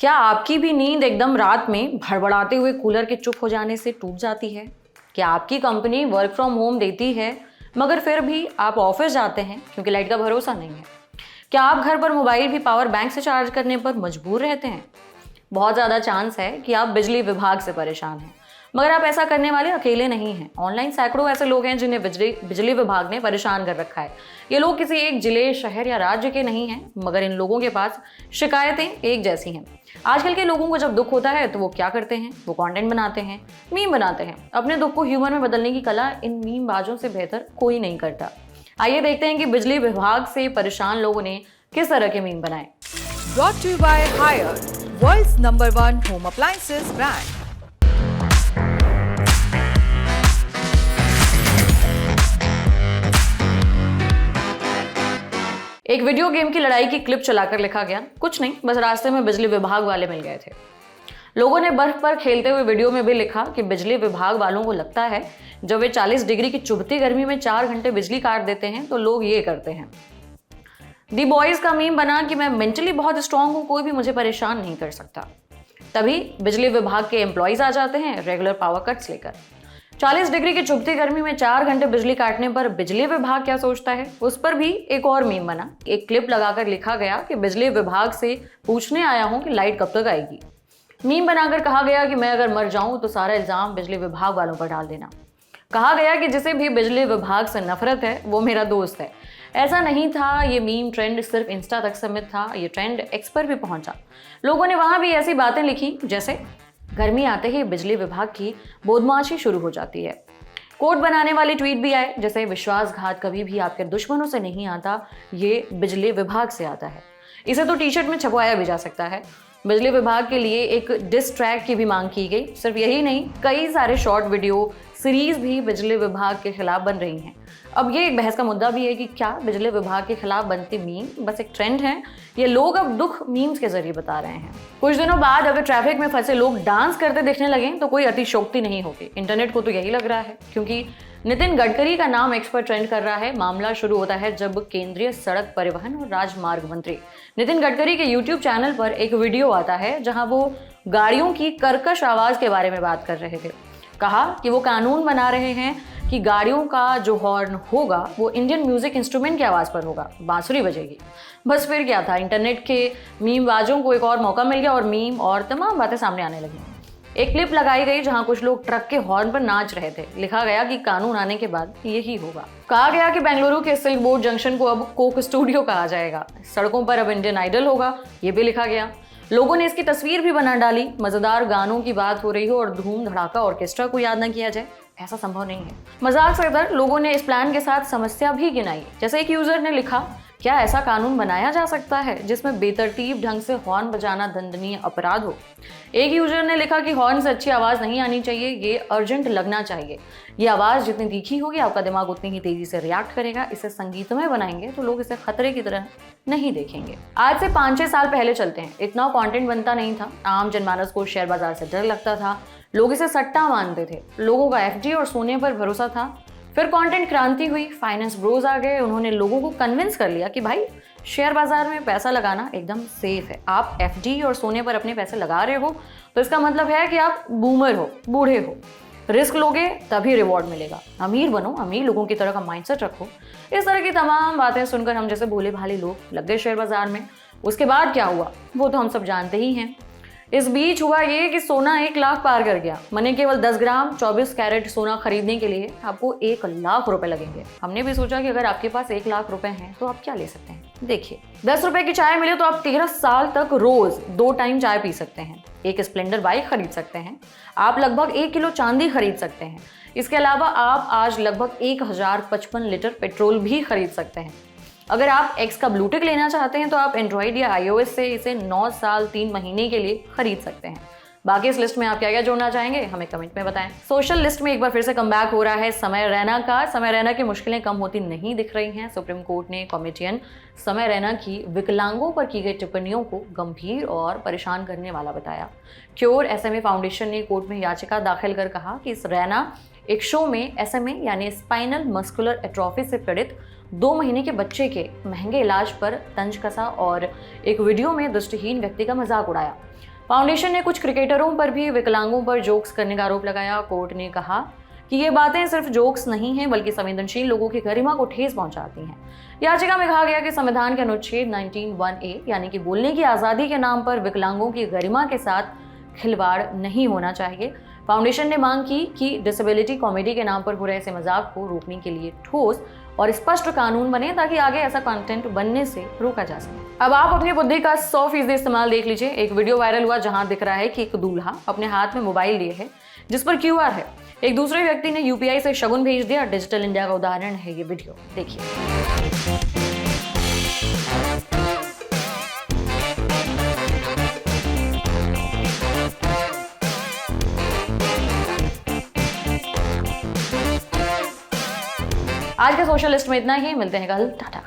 क्या आपकी भी नींद एकदम रात में भड़बड़ाते हुए कूलर के चुप हो जाने से टूट जाती है? क्या आपकी कंपनी वर्क फ्रॉम होम देती है मगर फिर भी आप ऑफिस जाते हैं क्योंकि लाइट का भरोसा नहीं है? क्या आप घर पर मोबाइल भी पावर बैंक से चार्ज करने पर मजबूर रहते हैं? बहुत ज़्यादा चांस है कि आप बिजली विभाग से परेशान हैं, मगर आप ऐसा करने वाले अकेले नहीं हैं। ऑनलाइन सैकड़ों ऐसे लोग हैं जिन्हें बिजली विभाग ने परेशान कर रखा है। ये लोग किसी एक जिले, शहर या राज्य के नहीं हैं, मगर इन लोगों के पास शिकायतें एक जैसी हैं। आजकल के लोगों को जब दुख होता है तो वो क्या करते हैं? वो कंटेंट बनाते हैं, मीम बनाते हैं। अपने दुख को ह्यूमर में बदलने की कला इन मीम बाजों से बेहतर कोई नहीं करता। आइए देखते हैं कि बिजली विभाग से परेशान लोगों ने किस तरह के मीम बनाए। Brought to you by Haier, world's #1 home appliances brand. एक वीडियो गेम की लड़ाई की क्लिप चलाकर लिखा गया, कुछ नहीं, बस रास्ते में बिजली विभाग वाले मिल गए थे। लोगों ने बर्फ पर खेलते हुए वीडियो में भी लिखा कि बिजली विभाग वालों को लगता है जब वे 40 डिग्री की चुभती गर्मी में 4 घंटे बिजली काट देते हैं तो लोग ये करते हैं। दी बॉयज का मीम बना कि मैं मेंटली बहुत स्ट्रांग हूं, कोई भी मुझे परेशान नहीं कर सकता। तभी बिजली विभाग के एम्प्लॉयज आ जाते हैं रेगुलर पावर कट्स लेकर। 40 डिग्री की चुभती गर्मी में 4 घंटे बिजली काटने पर बिजली विभाग क्या सोचता है, उस पर भी एक और मीम बना। एक क्लिप लगाकर लिखा गया कि बिजली विभाग से पूछने आया हूं कि लाइट कब तक आएगी। मीम बनाकर कहा गया कि मैं अगर मर जाऊं तो सारा इल्जाम बिजली विभाग वालों पर डाल देना। कहा गया कि जिसे भी बिजली विभाग से नफरत है वो मेरा दोस्त है। ऐसा नहीं था, ये मीम ट्रेंड सिर्फ इंस्टा तक सीमित था, ये ट्रेंड एक्स पर भी पहुंचा। लोगों ने वहां भी ऐसी बातें लिखी जैसे गर्मी आते ही बिजली विभाग की बदमाशी शुरू हो जाती है। कोट बनाने वाले ट्वीट भी आए जैसे विश्वासघात कभी भी आपके दुश्मनों से नहीं आता, ये बिजली विभाग से आता है। इसे तो टी शर्ट में छपवाया भी जा सकता है। बिजली विभाग के लिए एक डिस ट्रैक की भी मांग की गई। सिर्फ यही नहीं, कई सारे शॉर्ट वीडियो सीरीज भी बिजली विभाग के खिलाफ बन रही हैं। अब ये एक बहस का मुद्दा भी है कि क्या बिजली विभाग के खिलाफ बनती मीम बस एक ट्रेंड है, ये लोग अब दुख मीम्स के जरिए बता रहे हैं। कुछ दिनों बाद अगर ट्रैफिक में फंसे लोग डांस करते दिखने लगे तो कोई अतिशयोक्ति नहीं होगी। इंटरनेट को तो यही लग रहा है, क्योंकि नितिन गडकरी का नाम एक्स पर ट्रेंड कर रहा है। मामला शुरू होता है जब केंद्रीय सड़क परिवहन और राजमार्ग मंत्री नितिन गडकरी के यूट्यूब चैनल पर एक वीडियो आता है जहां वो गाड़ियों की कर्कश आवाज के बारे में बात कर रहे थे। कहा कि वो कानून बना रहे हैं कि गाड़ियों का जो हॉर्न होगा वो इंडियन म्यूजिक इंस्ट्रूमेंट की आवाज़ पर होगा, बांसुरी बजेगी। बस फिर क्या था, इंटरनेट के मीम बाजों को एक और मौका मिल गया और मीम और तमाम बातें सामने आने लगी। एक क्लिप लगाई गई जहां कुछ लोग ट्रक के हॉर्न पर नाच रहे थे। लिखा गया कि कानून आने के बाद यही होगा। कहा गया कि बेंगलुरु के सिल्क बोर्ड जंक्शन को अब कोक स्टूडियो कहा जाएगा। सड़कों पर अब इंडियन आइडल होगा, ये भी लिखा गया। लोगों ने इसकी तस्वीर भी बना डाली। मजेदार गानों की बात हो रही हो और धूम धड़ाका ऑर्केस्ट्रा को याद न किया जाए, ऐसा संभव नहीं है। मजाक से इधर लोगों ने इस प्लान के साथ समस्या भी गिनाई। जैसे एक यूजर ने लिखा, क्या ऐसा कानून बनाया जा सकता है जिसमें बेतरतीब ढंग से हॉर्न बजाना दंडनीय अपराध हो? एक यूजर ने लिखा कि हॉर्न से अच्छी आवाज़ नहीं आनी चाहिए, ये अर्जेंट लगना चाहिए। ये आवाज़ जितनी तीखी होगी आपका दिमाग उतनी ही तेजी से रिएक्ट करेगा। इसे संगीतमय बनाएंगे तो लोग इसे खतरे की तरह नहीं देखेंगे। आज से 5-6 साल पहले चलते हैं। इतना कंटेंट बनता नहीं था। आम जनमानस को शेयर बाजार से डर लगता था। लोग इसे सट्टा मानते थे। लोगों का एफडी और सोने पर भरोसा था। फिर कंटेंट क्रांति हुई, फाइनेंस ब्रोज आ गए। उन्होंने लोगों को कन्विंस कर लिया कि भाई शेयर बाजार में पैसा लगाना एकदम सेफ है। आप एफडी और सोने पर अपने पैसे लगा रहे हो तो इसका मतलब है कि आप बूमर हो, बूढ़े हो। रिस्क लोगे तभी रिवॉर्ड मिलेगा। अमीर बनो, अमीर लोगों की तरह का माइंडसेट रखो। इस तरह की तमाम बातें सुनकर हम जैसे भोले भाले लोग लग गए शेयर बाजार में। उसके बाद क्या हुआ वो तो हम सब जानते ही हैं। इस बीच हुआ ये कि सोना 1 लाख पार कर गया। माने केवल 10 ग्राम 24 कैरेट सोना खरीदने के लिए आपको 1 लाख रुपए लगेंगे। हमने भी सोचा कि अगर आपके पास 1 लाख रुपए हैं तो आप क्या ले सकते हैं। देखिए, 10 रुपए की चाय मिले तो आप 13 साल तक रोज 2 टाइम चाय पी सकते हैं। एक स्प्लेंडर बाइक खरीद सकते हैं। आप लगभग 1 किलो चांदी खरीद सकते हैं। इसके अलावा आप आज लगभग 1055 लीटर पेट्रोल भी खरीद सकते हैं। अगर आप एक्स का ब्लूटिक लेना चाहते हैं तो आप एंड्रॉइड या iOS से इसे 9 साल 3 महीने के लिए खरीद सकते हैं। बाकी इस लिस्ट में आप क्या क्या जोड़ना चाहेंगे हमें कमेंट में बताएं। सोशल लिस्ट में एक बार फिर से कमबैक हो रहा है समय रैना का। समय रैना की मुश्किलें कम होती नहीं दिख रही हैं। सुप्रीम कोर्ट ने कॉमेडियन समय रैना की विकलांगों पर की गई टिप्पणियों को गंभीर और परेशान करने वाला बताया। क्योर SMA फाउंडेशन ने कोर्ट में याचिका दाखिल कर कहा कि इस रैना एक शो में SMA यानी स्पाइनल मस्कुलर एट्रोफी से पीड़ित 2 महीने के बच्चे के महंगे इलाज पर तंज कसा और एक वीडियो में दृष्टिहीन व्यक्ति का मजाक उड़ाया। फाउंडेशन ने कुछ क्रिकेटरों पर भी विकलांगों पर जोक्स करने का आरोप लगाया। कोर्ट ने कहा कि ये बातें सिर्फ जोक्स नहीं हैं बल्कि संवेदनशील लोगों की गरिमा को ठेस पहुंचाती हैं। याचिका में कहा गया कि संविधान के अनुच्छेद 19(1)(a) यानी कि बोलने की आज़ादी के नाम पर विकलांगों की गरिमा के साथ खिलवाड़ नहीं होना चाहिए। फाउंडेशन ने मांग की कि डिसेबिलिटी कॉमेडी के नाम पर हो रहे ऐसे मजाक को रोकने के लिए ठोस और स्पष्ट कानून बने ताकि आगे ऐसा कंटेंट बनने से रोका जा सके। अब आप अपनी बुद्धि का 100% इस्तेमाल देख लीजिए। एक वीडियो वायरल हुआ जहां दिख रहा है कि एक दूल्हा अपने हाथ में मोबाइल लिए है जिस पर QR है। एक दूसरे व्यक्ति ने UPI से शगुन भेज दिया। डिजिटल इंडिया का उदाहरण है ये वीडियो, देखिए। आज के सोशलिस्ट में इतना ही, मिलते हैं कल, टाटा।